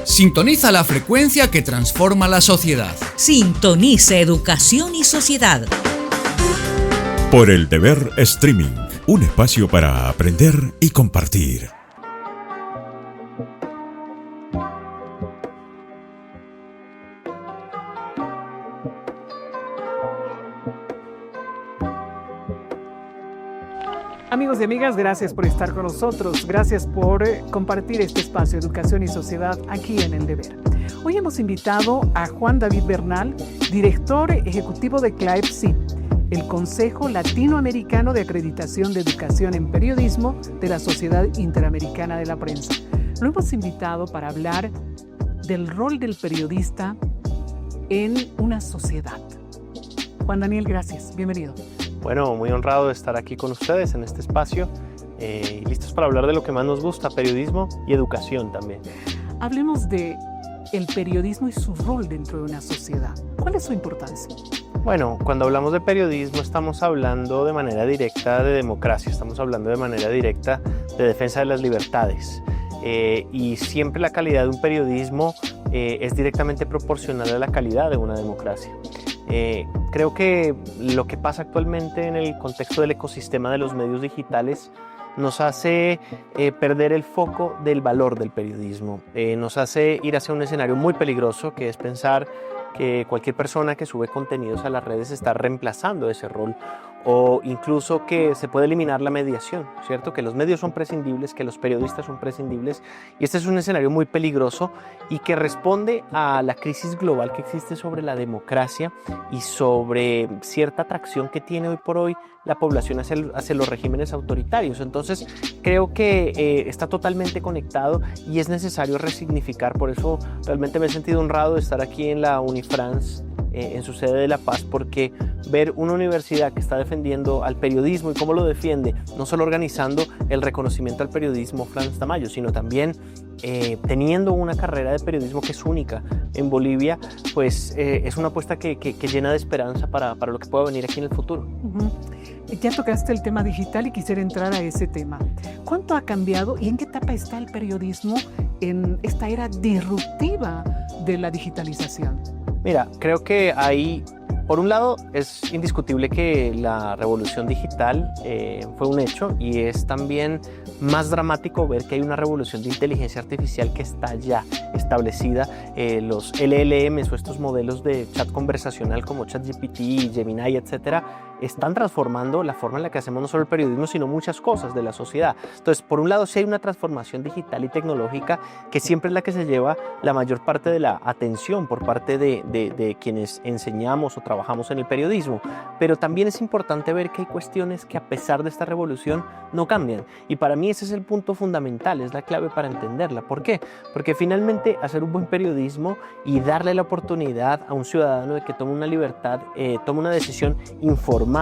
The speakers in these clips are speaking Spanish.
Sintoniza la frecuencia que transforma la sociedad. Sintoniza Educación y Sociedad. Por el Deber Streaming, un espacio para aprender y compartir. Amigos y amigas, gracias por estar con nosotros. Gracias por compartir este espacio Educación y Sociedad aquí en El Deber. Hoy hemos invitado a Juan David Bernal, director ejecutivo de CLAEP-SIP, el Consejo Latinoamericano de Acreditación de Educación en Periodismo de la Sociedad Interamericana de la Prensa. Lo hemos invitado para hablar del rol del periodista en una sociedad. Juan Daniel, gracias. Bienvenido. Bueno, muy honrado de estar aquí con ustedes en este espacio y listos para hablar de lo que más nos gusta, periodismo y educación también. Hablemos de el periodismo y su rol dentro de una sociedad. ¿Cuál es su importancia? Bueno, cuando hablamos de periodismo estamos hablando de manera directa de democracia, estamos hablando de manera directa de defensa de las libertades y siempre la calidad de un periodismo es directamente proporcional a la calidad de una democracia. Creo que lo que pasa actualmente en el contexto del ecosistema de los medios digitales nos hace perder el foco del valor del periodismo, nos hace ir hacia un escenario muy peligroso, que es pensar que cualquier persona que sube contenidos a las redes está reemplazando ese rol, o incluso que se puede eliminar la mediación, ¿cierto? Que los medios son prescindibles, que los periodistas son prescindibles, y este es un escenario muy peligroso y que responde a la crisis global que existe sobre la democracia y sobre cierta atracción que tiene hoy por hoy la población hacia los regímenes autoritarios. Entonces creo que está totalmente conectado y es necesario resignificar. Por eso realmente me he sentido honrado de estar aquí en la Unifrance, en su sede de La Paz, porque ver una universidad que está defendiendo al periodismo y cómo lo defiende, no solo organizando el reconocimiento al periodismo Franz Tamayo, sino también teniendo una carrera de periodismo que es única en Bolivia, pues es una apuesta que llena de esperanza para lo que pueda venir aquí en el futuro. Ya tocaste el tema digital y quisiera entrar a ese tema. ¿Cuánto ha cambiado y en qué etapa está el periodismo en esta era disruptiva de la digitalización? Mira, creo que hay, por un lado, es indiscutible que la revolución digital fue un hecho, y es también más dramático ver que hay una revolución de inteligencia artificial que está ya establecida. Los LLMs o estos modelos de chat conversacional como ChatGPT, Gemini, etcétera, están transformando la forma en la que hacemos no solo el periodismo, sino muchas cosas de la sociedad. Entonces, por un lado, sí hay una transformación digital y tecnológica que siempre es la que se lleva la mayor parte de la atención por parte de quienes enseñamos o trabajamos en el periodismo, pero también es importante ver que hay cuestiones que, a pesar de esta revolución, no cambian, y para mí ese es el punto fundamental, es la clave para entenderla. ¿Por qué? Porque finalmente hacer un buen periodismo y darle la oportunidad a un ciudadano de que tome una libertad, tome una decisión informada,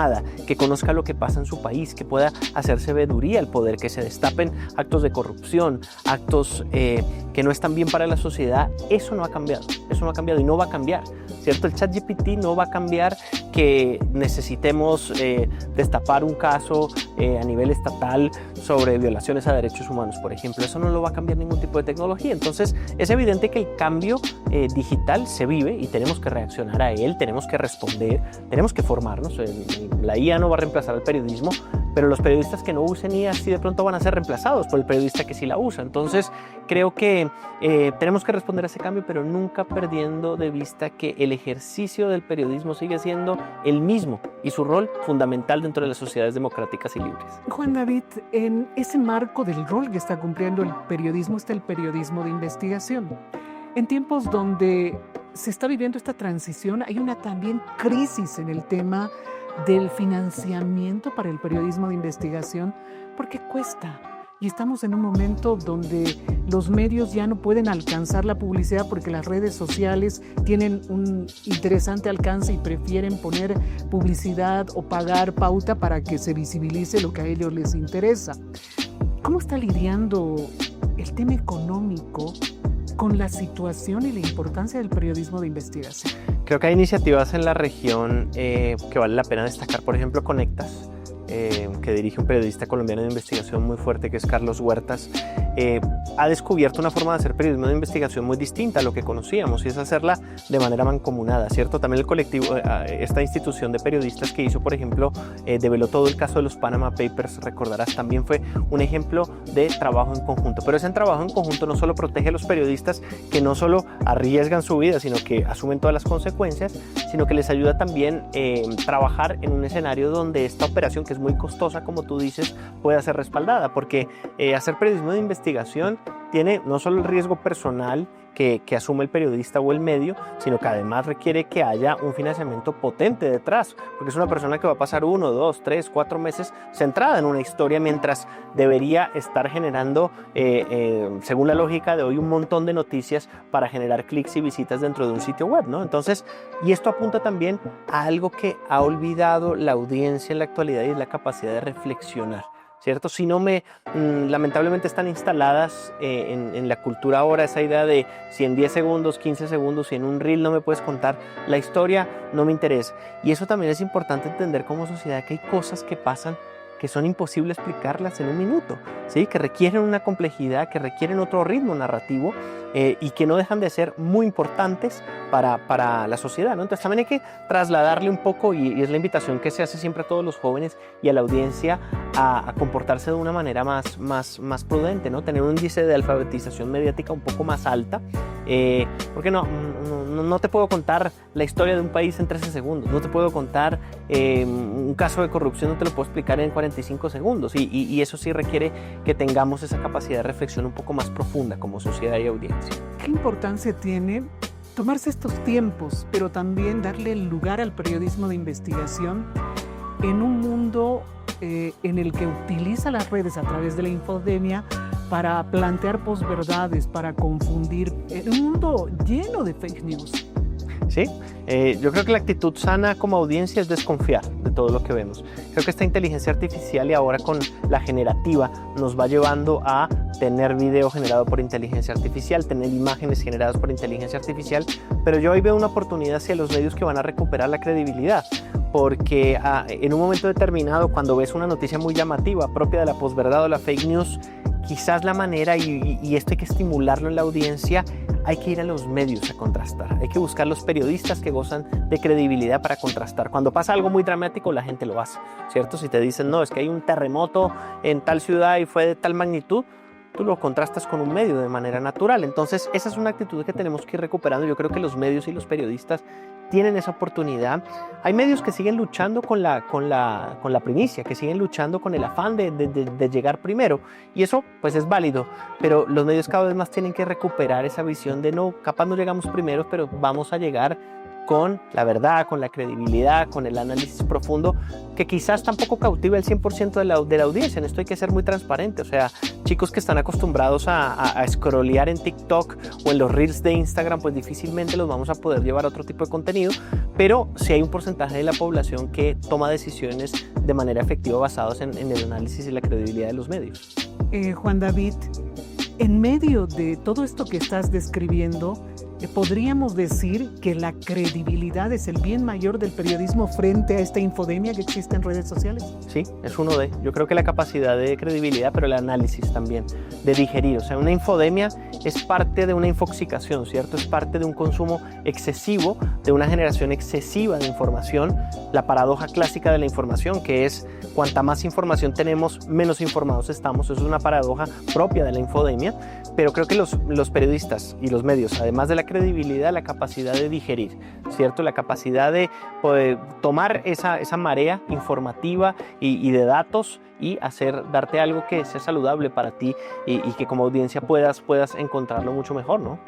que conozca lo que pasa en su país, que pueda hacerse veeduría al poder, que se destapen actos de corrupción, actos que no están bien para la sociedad. Eso no ha cambiado, y no va a cambiar, ¿cierto? El ChatGPT no va a cambiar que necesitemos destapar un caso a nivel estatal sobre violaciones a derechos humanos, por ejemplo. Eso no lo va a cambiar ningún tipo de tecnología. Entonces es evidente que el cambio digital se vive y tenemos que reaccionar a él, tenemos que responder, tenemos que formarnos. La IA no va a reemplazar al periodismo, pero los periodistas que no usen IA sí de pronto van a ser reemplazados por el periodista que sí la usa. Entonces creo que tenemos que responder a ese cambio, pero nunca perdiendo de vista que el ejercicio del periodismo sigue siendo el mismo y su rol fundamental dentro de las sociedades democráticas y libres. Juan David, en ese marco del rol que está cumpliendo el periodismo está el periodismo de investigación. En tiempos donde se está viviendo esta transición, hay una también crisis en el tema del financiamiento para el periodismo de investigación, porque cuesta. Y estamos en un momento donde los medios ya no pueden alcanzar la publicidad porque las redes sociales tienen un interesante alcance y prefieren poner publicidad o pagar pauta para que se visibilice lo que a ellos les interesa. ¿Cómo está lidiando el tema económico con la situación y la importancia del periodismo de investigación? Creo que hay iniciativas en la región que vale la pena destacar. Por ejemplo, Conectas, que dirige un periodista colombiano de investigación muy fuerte, que es Carlos Huertas, ha descubierto una forma de hacer periodismo de investigación muy distinta a lo que conocíamos, y es hacerla de manera mancomunada, ¿cierto? También el colectivo, esta institución de periodistas que hizo, por ejemplo, develó todo el caso de los Panama Papers, recordarás, también fue un ejemplo de trabajo en conjunto. Pero ese trabajo en conjunto no solo protege a los periodistas, que no solo arriesgan su vida, sino que asumen todas las consecuencias, sino que les ayuda también trabajar en un escenario donde esta operación, que es muy costosa, como tú dices, pueda ser respaldada, porque hacer periodismo de investigación tiene no solo el riesgo personal que asume el periodista o el medio, sino que además requiere que haya un financiamiento potente detrás, porque es una persona que va a pasar 1, 2, 3, 4 meses centrada en una historia, mientras debería estar generando, según la lógica de hoy, un montón de noticias para generar clics y visitas dentro de un sitio web, ¿no? Entonces, y esto apunta también a algo que ha olvidado la audiencia en la actualidad, y es la capacidad de reflexionar, ¿cierto? Si no lamentablemente están instaladas en la cultura ahora esa idea de si en 10 segundos, 15 segundos, si en un reel no me puedes contar la historia, no me interesa. Y eso también es importante entender como sociedad, que hay cosas que pasan que son imposibles explicarlas en un minuto, ¿sí? Que requieren una complejidad, que requieren otro ritmo narrativo, y que no dejan de ser muy importantes para la sociedad, ¿no? Entonces también hay que trasladarle un poco, y es la invitación que se hace siempre a todos los jóvenes y a la audiencia, a comportarse de una manera más prudente, ¿no? Tener un índice de alfabetización mediática un poco más alta, porque no te puedo contar la historia de un país en 13 segundos, no te puedo contar un caso de corrupción, no te lo puedo explicar en 45 segundos, y eso sí requiere que tengamos esa capacidad de reflexión un poco más profunda como sociedad y audiencia. ¿Qué importancia tiene tomarse estos tiempos, pero también darle lugar al periodismo de investigación en un mundo en el que utiliza las redes a través de la infodemia para plantear posverdades, para confundir, en un mundo lleno de fake news? Sí, yo creo que la actitud sana como audiencia es desconfiar de todo lo que vemos. Creo que esta inteligencia artificial, y ahora con la generativa, nos va llevando a tener video generado por inteligencia artificial, tener imágenes generadas por inteligencia artificial, pero yo hoy veo una oportunidad hacia los medios que van a recuperar la credibilidad, porque en un momento determinado, cuando ves una noticia muy llamativa, propia de la posverdad o la fake news, quizás la manera, y esto hay que estimularlo en la audiencia, hay que ir a los medios a contrastar, hay que buscar los periodistas que gozan de credibilidad para contrastar. Cuando pasa algo muy dramático, la gente lo hace, ¿cierto? Si te dicen, no, es que hay un terremoto en tal ciudad y fue de tal magnitud, tú lo contrastas con un medio de manera natural. Entonces, esa es una actitud que tenemos que ir recuperando. Yo creo que los medios y los periodistas tienen esa oportunidad. Hay medios que siguen luchando con la primicia, que siguen luchando con el afán de llegar primero, y eso pues es válido, pero los medios cada vez más tienen que recuperar esa visión de no, capaz no llegamos primero, pero vamos a llegar con la verdad, con la credibilidad, con el análisis profundo, que quizás tampoco cautive el 100% de la audiencia. En esto hay que ser muy transparente. O sea, chicos que están acostumbrados a scrollear en TikTok o en los Reels de Instagram, pues difícilmente los vamos a poder llevar a otro tipo de contenido, pero sí hay un porcentaje de la población que toma decisiones de manera efectiva basadas en el análisis y la credibilidad de los medios. Juan David, en medio de todo esto que estás describiendo, ¿podríamos decir que la credibilidad es el bien mayor del periodismo frente a esta infodemia que existe en redes sociales? Sí, es uno de. Yo creo que la capacidad de credibilidad, pero el análisis también, de digerir. O sea, una infodemia es parte de una infoxicación, ¿cierto? Es parte de un consumo excesivo, de una generación excesiva de información. La paradoja clásica de la información, que es cuanta más información tenemos, menos informados estamos. Eso es una paradoja propia de la infodemia. Pero creo que los periodistas y los medios, además de la credibilidad, la capacidad de digerir, ¿cierto? La capacidad de poder tomar esa marea informativa y de datos y darte algo que sea saludable para ti y que como audiencia puedas encontrarlo mucho mejor, ¿no?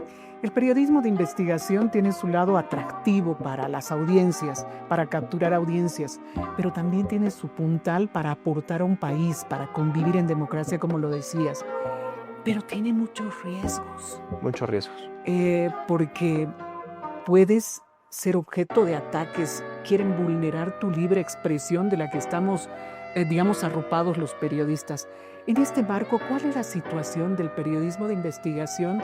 El periodismo de investigación tiene su lado atractivo para las audiencias, para capturar audiencias, pero también tiene su puntal para aportar a un país, para convivir en democracia, como lo decías. Pero tiene muchos riesgos. Muchos riesgos. Porque puedes ser objeto de ataques, quieren vulnerar tu libre expresión de la que estamos, arropados los periodistas. En este marco, ¿cuál es la situación del periodismo de investigación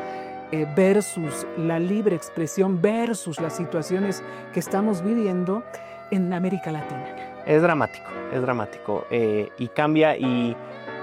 versus la libre expresión, versus las situaciones que estamos viviendo en América Latina? Es dramático y cambia y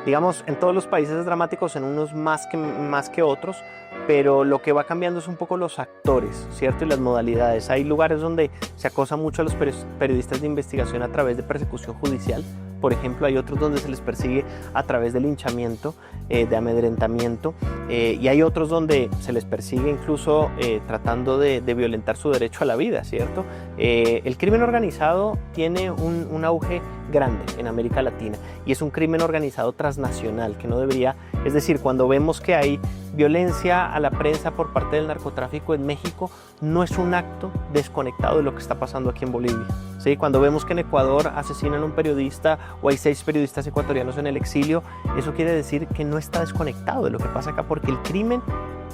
digamos en todos los países es dramático, en unos más que otros, pero lo que va cambiando es un poco los actores, ¿cierto? Y las modalidades. Hay lugares donde se acosa mucho a los periodistas de investigación a través de persecución judicial. Por ejemplo, hay otros donde se les persigue a través de linchamiento, de amedrentamiento, y hay otros donde se les persigue incluso tratando de violentar su derecho a la vida, ¿cierto? El crimen organizado tiene un auge grande en América Latina y es un crimen organizado transnacional que no debería, es decir, cuando vemos que hay violencia a la prensa por parte del narcotráfico en México, no es un acto desconectado de lo que está pasando aquí en Bolivia. ¿Sí? Cuando vemos que en Ecuador asesinan a un periodista o hay 6 periodistas ecuatorianos en el exilio, eso quiere decir que no está desconectado de lo que pasa acá, porque el crimen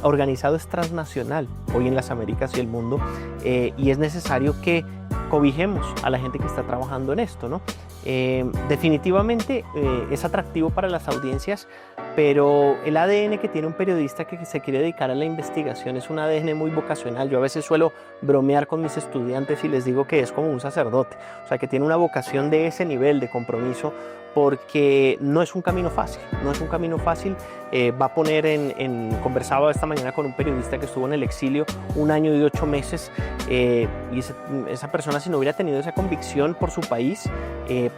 organizado es transnacional hoy en las Américas y el mundo, y es necesario que cobijemos a la gente que está trabajando en esto, ¿no? Definitivamente es atractivo para las audiencias, pero el ADN que tiene un periodista que se quiere dedicar a la investigación es un ADN muy vocacional. Yo a veces suelo bromear con mis estudiantes y les digo que es como un sacerdote, o sea, que tiene una vocación de ese nivel de compromiso, porque no es un camino fácil, va a poner conversaba esta mañana con un periodista que estuvo en el exilio 1 año y 8 meses, y esa persona, si no hubiera tenido esa convicción por su país,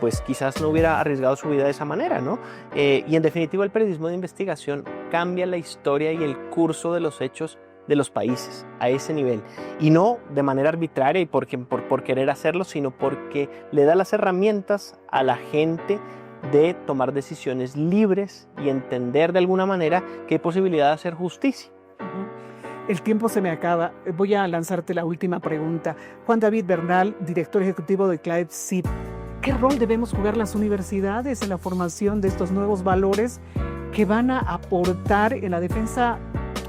pues quizás no hubiera arriesgado su vida de esa manera, ¿no? Y en definitiva el periodismo de investigación cambia la historia y el curso de los hechos de los países a ese nivel, y no de manera arbitraria y por querer hacerlo, sino porque le da las herramientas a la gente de tomar decisiones libres y entender de alguna manera que hay posibilidad de hacer justicia. El tiempo se me acaba. Voy a lanzarte la última pregunta. Juan David Bernal, director ejecutivo de CLAEP-SIP. ¿Qué rol debemos jugar las universidades en la formación de estos nuevos valores que van a aportar en la defensa,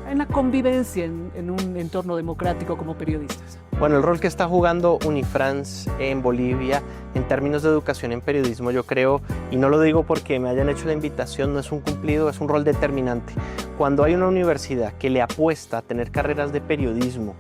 en la convivencia en un entorno democrático como periodistas? Bueno, el rol que está jugando Unifrance en Bolivia en términos de educación en periodismo, yo creo, y no lo digo porque me hayan hecho la invitación, no es un cumplido, es un rol determinante. Cuando hay una universidad que le apuesta a tener carreras de periodismo,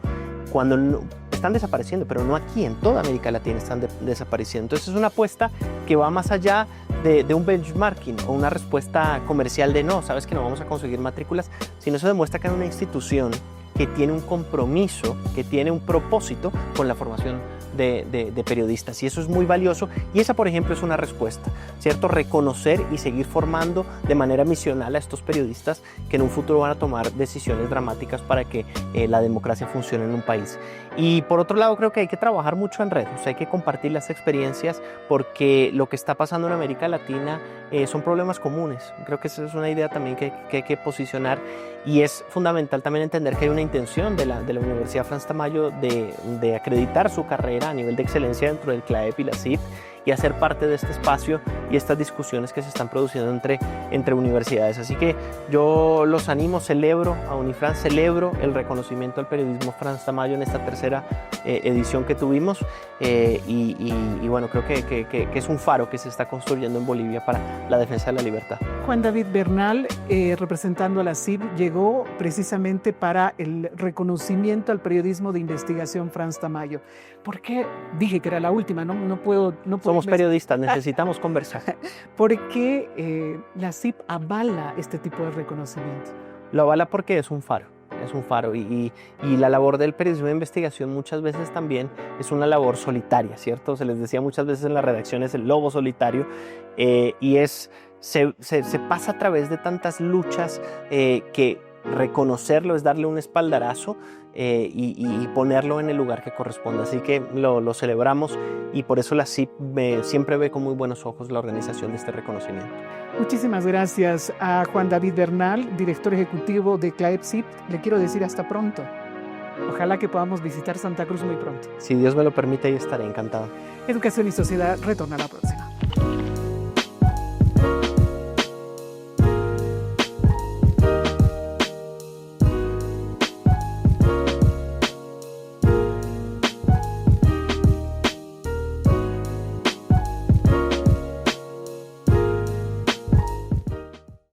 cuando están desapareciendo, pero no aquí, en toda América Latina están desapareciendo. Entonces es una apuesta que va más allá de un benchmarking o una respuesta comercial de no, sabes que no vamos a conseguir matrículas, sino eso demuestra que hay una institución que tiene un compromiso, que tiene un propósito con la formación de periodistas, y eso es muy valioso, y esa, por ejemplo, es una respuesta, ¿cierto? Reconocer y seguir formando de manera misional a estos periodistas que en un futuro van a tomar decisiones dramáticas para que la democracia funcione en un país. Y por otro lado, creo que hay que trabajar mucho en red, o sea, hay que compartir las experiencias, porque lo que está pasando en América Latina son problemas comunes. Creo que esa es una idea también que hay que posicionar, y es fundamental también entender que hay una intención de la Universidad Frans Tamayo de acreditar su carrera a nivel de excelencia dentro del CLAEP y la CIP, y hacer parte de este espacio y estas discusiones que se están produciendo entre universidades. Así que yo los animo, celebro a Unifrance, celebro el reconocimiento al periodismo Frans Tamayo en esta tercera edición que tuvimos, y bueno, creo que es un faro que se está construyendo en Bolivia para la defensa de la libertad. Juan David Bernal, representando a la CIP, llegó precisamente para el reconocimiento al periodismo de investigación Frans Tamayo. ¿Por qué? Dije que era la última, no puedo. Somos periodistas, necesitamos conversar. ¿Por qué la CIP avala este tipo de reconocimiento? Lo avala porque es un faro. Es un faro, y la labor del periodismo de investigación muchas veces también es una labor solitaria, ¿cierto? Se les decía muchas veces en las redacciones el lobo solitario, y se pasa a través de tantas luchas que reconocerlo es darle un espaldarazo, y ponerlo en el lugar que corresponde. Así que lo celebramos, y por eso la CIP siempre ve con muy buenos ojos la organización de este reconocimiento. Muchísimas gracias a Juan David Bernal, director ejecutivo de CLAEP-SIP. Le quiero decir hasta pronto. Ojalá que podamos visitar Santa Cruz muy pronto. Si Dios me lo permite, ahí estaré encantado. Educación y Sociedad retorna la próxima.